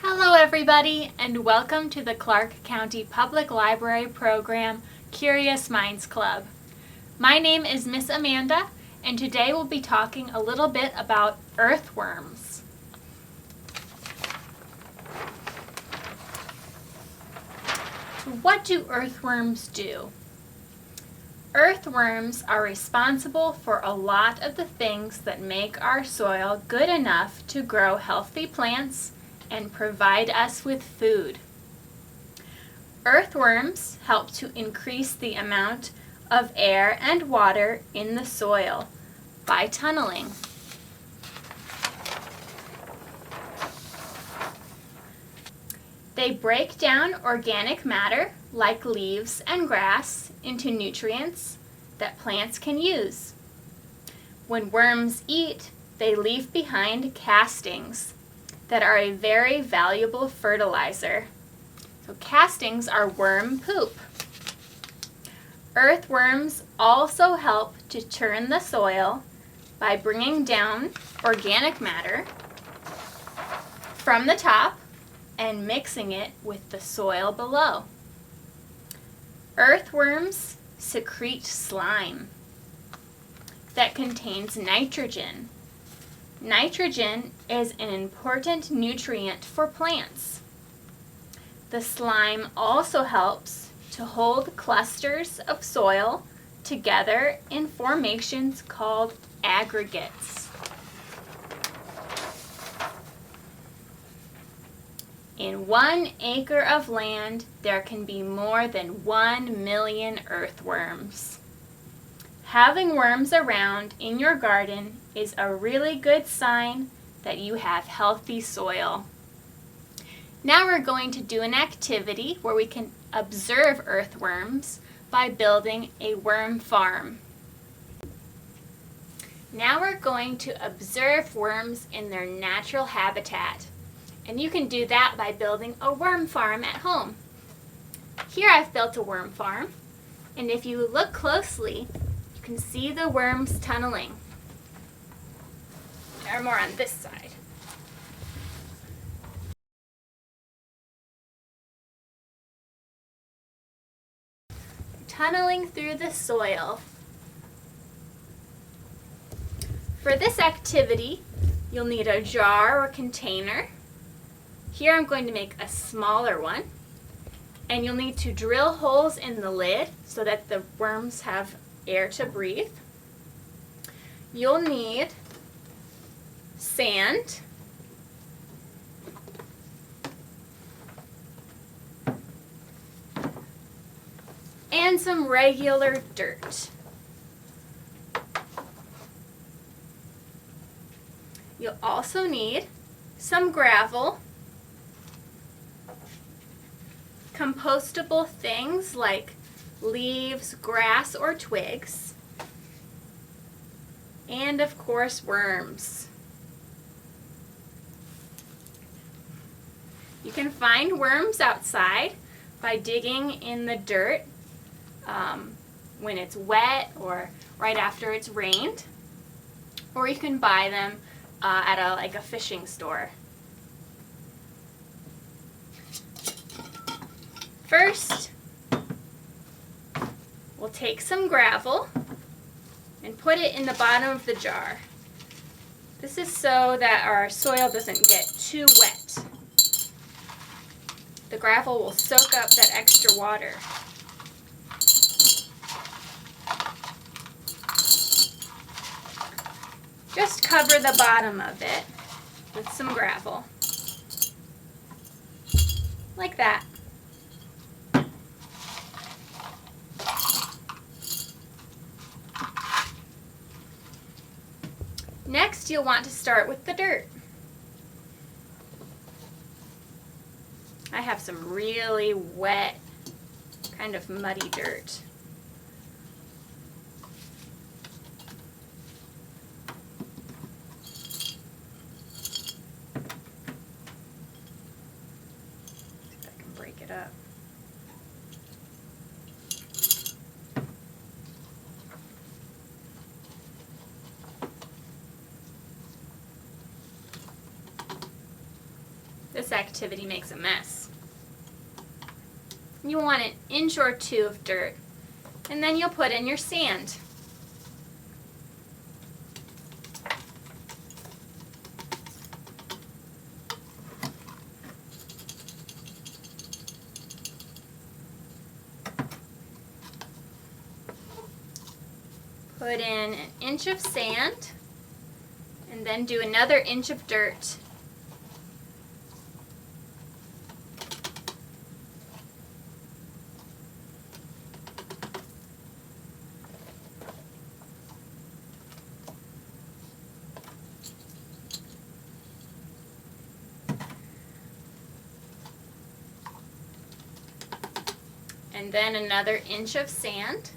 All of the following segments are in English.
Hello everybody, and welcome to the Clark County Public Library program, Curious Minds Club. My name is Miss Amanda, and today we'll be talking a little bit about earthworms. So what do earthworms do? Earthworms are responsible for a lot of the things that make our soil good enough to grow healthy plants and provide us with food. Earthworms help to increase the amount of air and water in the soil by tunneling. They break down organic matter like leaves and grass into nutrients that plants can use. When worms eat, they leave behind castings that are a very valuable fertilizer. So castings are worm poop. Earthworms also help to turn the soil by bringing down organic matter from the top and mixing it with the soil below. Earthworms secrete slime that contains nitrogen. Nitrogen is an important nutrient for plants. The slime also helps to hold clusters of soil together in formations called aggregates. In 1 acre of land, there can be more than 1 million earthworms. Having worms around in your garden is a really good sign that you have healthy soil. Now we're going to do an activity where we can observe earthworms by building a worm farm. Now we're going to observe worms in their natural habitat. And you can do that by building a worm farm at home. Here I've built a worm farm, and if you look closely, you can see the worms tunneling. They're more on this side. Tunneling through the soil. For this activity, you'll need a jar or container. Here I'm going to make a smaller one, and you'll need to drill holes in the lid so that the worms have air to breathe. You'll need sand, and some regular dirt. You'll also need some gravel, compostable things like leaves, grass, or twigs, and of course worms. You can find worms outside by digging in the dirt when it's wet or right after it's rained, or you can buy them at a fishing store. First, we'll take some gravel and put it in the bottom of the jar. This is so that our soil doesn't get too wet. The gravel will soak up that extra water. Just cover the bottom of it with some gravel, like that. Next, you'll want to start with the dirt. I have some really wet, kind of muddy dirt. See if I can break it up. This activity makes a mess. You want 1 inch or 2 of dirt, and then you'll put in your sand. Put in 1 inch of sand, and then do another 1 inch of dirt. And then another 1 inch of sand.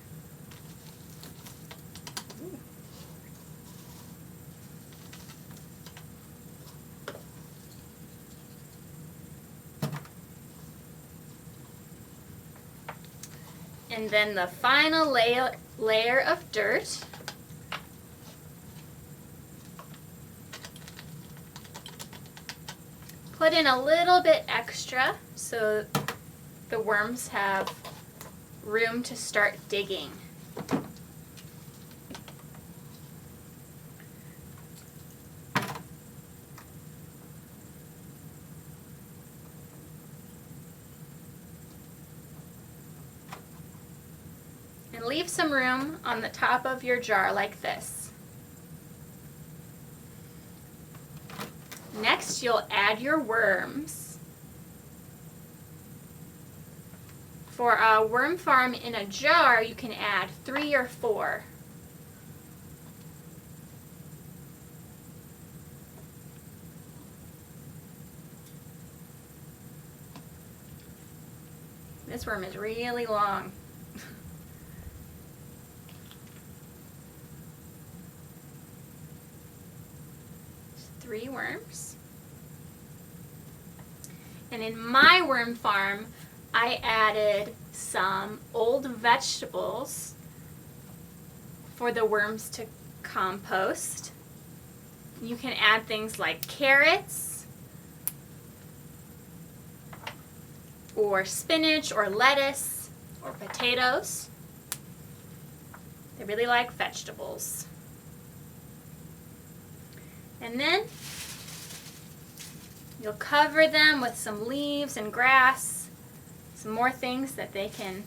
And then the final layer of dirt. Put in a little bit extra so the worms have room to start digging. And leave some room on the top of your jar like this. Next, you'll add your worms. For a worm farm in a jar, you can add 3 or 4. This worm is really long. 3 worms. And in my worm farm, I added some old vegetables for the worms to compost. You can add things like carrots, or spinach, or lettuce, or potatoes. They really like vegetables. And then you'll cover them with some leaves and grass, some more things that they can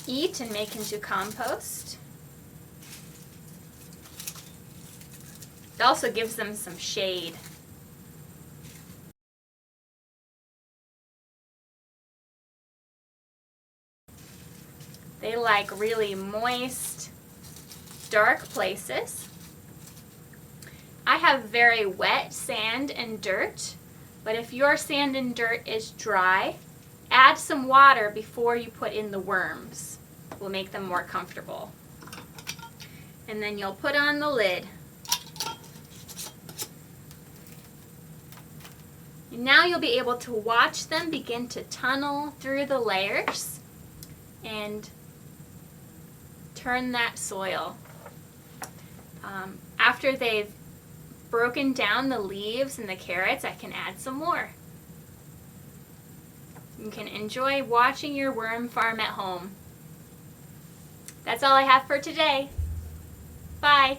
eat and make into compost. It also gives them some shade. They like really moist, dark places. I have very wet sand and dirt, but if your sand and dirt is dry, add some water before you put in the worms. It will make them more comfortable. And then you'll put on the lid. And now you'll be able to watch them begin to tunnel through the layers and turn that soil. After they've broken down the leaves and the carrots, I can add some more. You can enjoy watching your worm farm at home. That's all I have for today. Bye.